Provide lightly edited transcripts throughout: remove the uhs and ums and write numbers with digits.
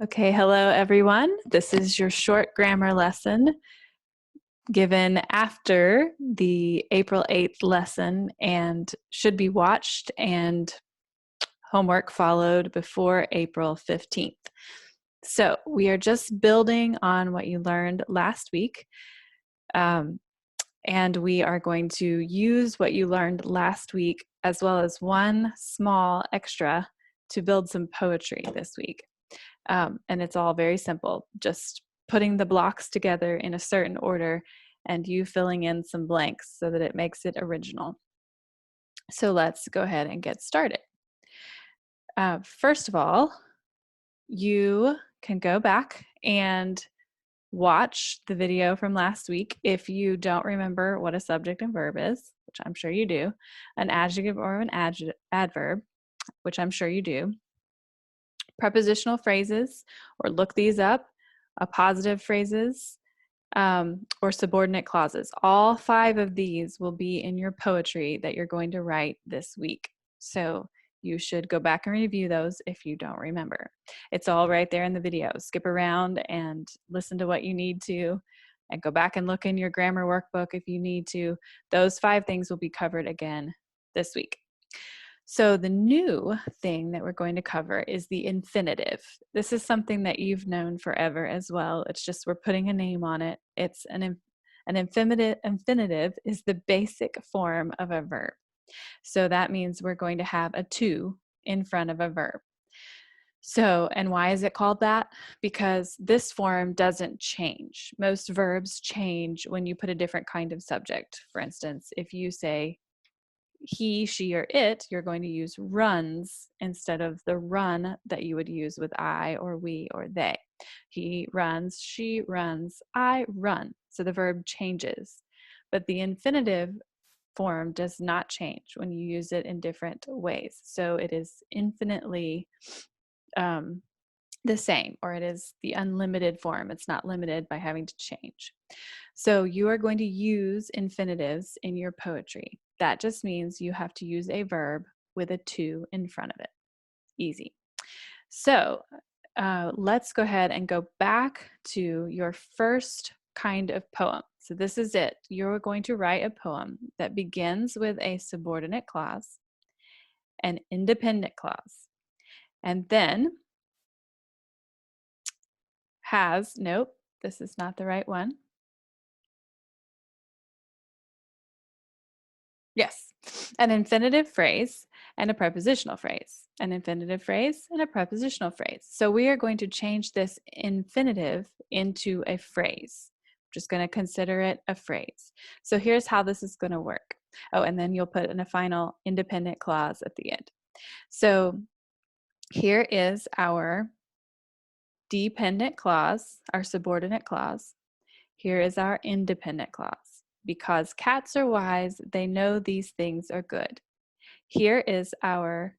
Okay, hello everyone. This is your short grammar lesson given after the April 8th lesson and should be watched and homework followed before April 15th. So we are just building on what you learned last week. And we are going to use what you learned last week as well as one small extra to build some poetry this week. And it's all very simple, just putting the blocks together in a certain order and you filling in some blanks so that it makes it original. So let's go ahead and get started. First of all, you can go back and watch the video from last week if you don't remember what a subject and verb is, which I'm sure you do, an adjective or an adverb, which I'm sure you do, prepositional phrases, or look these up, appositive phrases, or subordinate clauses. All 5 of these will be in your poetry that you're going to write this week. So you should go back and review those if you don't remember. It's all right there in the video. Skip around and listen to what you need to, and go back and look in your grammar workbook if you need to. Those 5 things will be covered again this week. So the new thing that we're going to cover is the infinitive. This is something that you've known forever as well. It's just we're putting a name on it. It's an infinitive is the basic form of a verb. So that means we're going to have a to in front of a verb. So, and why is it called that? Because this form doesn't change. Most verbs change when you put a different kind of subject. For instance, if you say he, she, or it, you're going to use runs instead of the run that you would use with I or we or they. He runs, she runs, I run. So the verb changes. But the infinitive form does not change when you use it in different ways. So it is infinitely the same, or it is the unlimited form. It's not limited by having to change. So you are going to use infinitives in your poetry. That just means you have to use a verb with a to in front of it. Easy. So let's go ahead and go back to your first kind of poem. So this is it. You're going to write a poem that begins with a subordinate clause, an independent clause, and then has, nope, this is not the right one. Yes, an infinitive phrase and a prepositional phrase, an infinitive phrase and a prepositional phrase. So we are going to change this infinitive into a phrase. I'm just going to consider it a phrase. So here's how this is going to work. Oh, and then you'll put in a final independent clause at the end. So here is our dependent clause, our subordinate clause. Here is our independent clause. Because cats are wise, they know these things are good. Here is our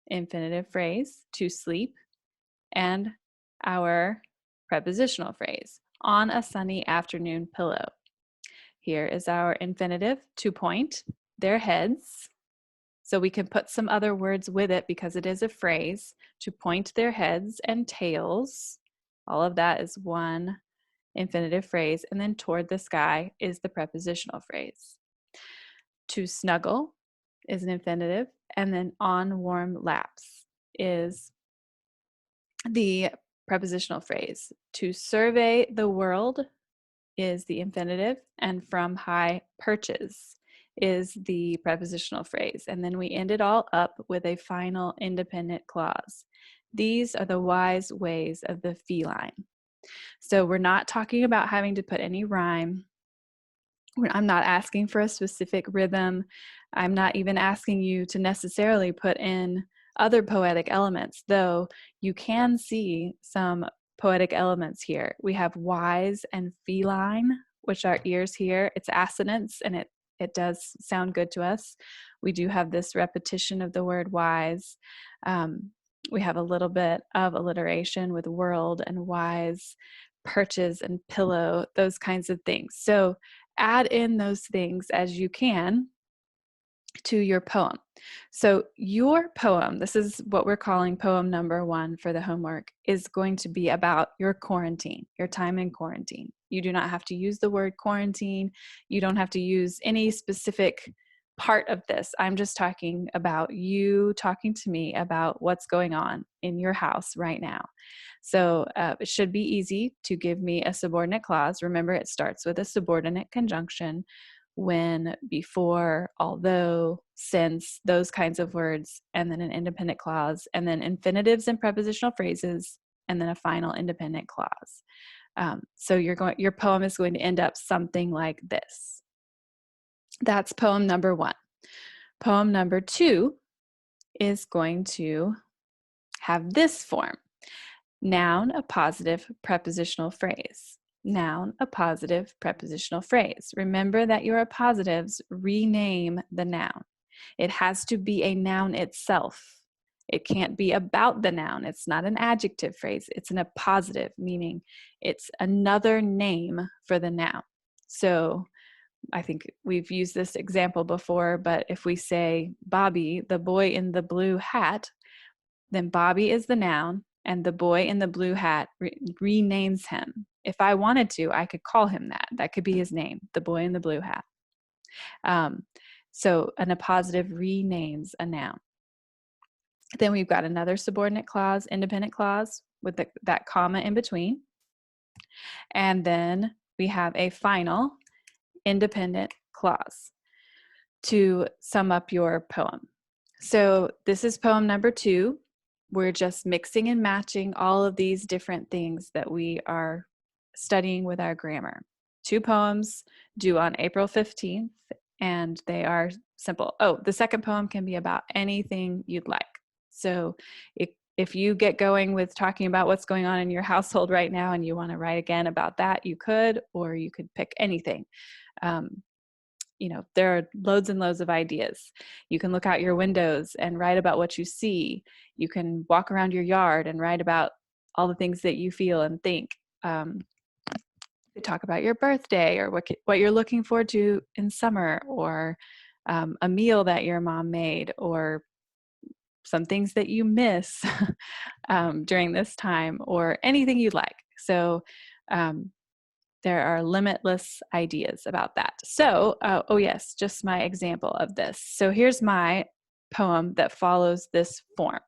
infinitive phrase, to sleep, and our prepositional phrase, on a sunny afternoon pillow. Here is our infinitive, to point, their heads. So we can put some other words with it because it is a phrase, to point their heads and tails. All of that is one infinitive phrase, and then toward the sky is the prepositional phrase. To snuggle is an infinitive, and then on warm laps is the prepositional phrase. To survey the world is the infinitive, and from high perches is the prepositional phrase. And then we end it all up with a final independent clause. These are the wise ways of the feline. So we're not talking about having to put any rhyme. I'm not asking for a specific rhythm. I'm not even asking you to necessarily put in other poetic elements, though you can see some poetic elements here. We have wise and feline, which are ears here. It's assonance, and it does sound good to us. We do have this repetition of the word wise. We have a little bit of alliteration with world and wise, perches and pillow, those kinds of things. So add in those things as you can to your poem. So your poem, this is what we're calling poem number 1 for the homework, is going to be about your quarantine, your time in quarantine. You do not have to use the word quarantine. You don't have to use any specific part of this. I'm just talking about you talking to me about what's going on in your house right now. So it should be easy to give me a subordinate clause. Remember, it starts with a subordinate conjunction: when, before, although, since, those kinds of words, and then an independent clause, and then infinitives and prepositional phrases, and then a final independent clause. So your poem is going to end up something like this. That's poem number 1. Poem number 2 is going to have this form: noun, a positive prepositional phrase. Noun, a positive prepositional phrase. Remember that your appositives rename the noun. It has to be a noun itself. It can't be about the noun. It's not an adjective phrase. It's an appositive, meaning it's another name for the noun. So I think we've used this example before, but if we say Bobby, the boy in the blue hat, then Bobby is the noun, and the boy in the blue hat renames him. If I wanted to, I could call him that. That could be his name, the boy in the blue hat. So an appositive renames a noun. Then we've got another subordinate clause, independent clause, with that comma in between. And then we have a final independent clause to sum up your poem. So this is poem number 2. We're just mixing and matching all of these different things that we are studying with our grammar. 2 poems due on April 15th, and they are simple. Oh, the second poem can be about anything you'd like. So if you get going with talking about what's going on in your household right now and you want to write again about that, you could, or you could pick anything. There are loads and loads of ideas. You can look out your windows and write about what you see. You can walk around your yard and write about all the things that you feel and think. Talk about your birthday, or what you're looking forward to in summer, or a meal that your mom made, or some things that you miss during this time, or anything you'd like. So there are limitless ideas about that. So, oh yes, just my example of this. So here's my poem that follows this form.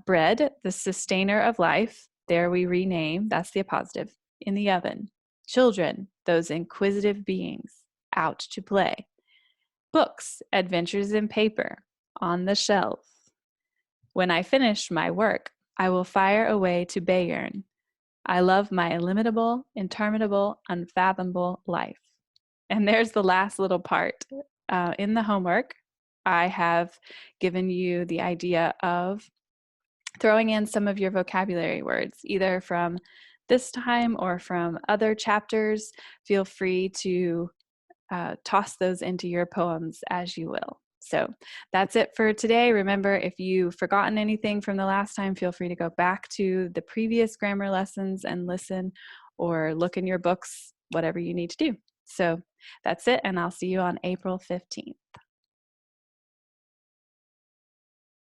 Bread, the sustainer of life, there we rename, that's the appositive, in the oven. Children, those inquisitive beings, out to play. Books, adventures in paper, on the shelf. When I finish my work, I will fire away to Bayern. I love my illimitable, interminable, unfathomable life. And there's the last little part. In the homework, I have given you the idea of throwing in some of your vocabulary words, either from this time or from other chapters. Feel free to toss those into your poems as you will. So that's it for today. Remember, if you've forgotten anything from the last time, feel free to go back to the previous grammar lessons and listen, or look in your books, whatever you need to do. So that's it, and I'll see you on April 15th.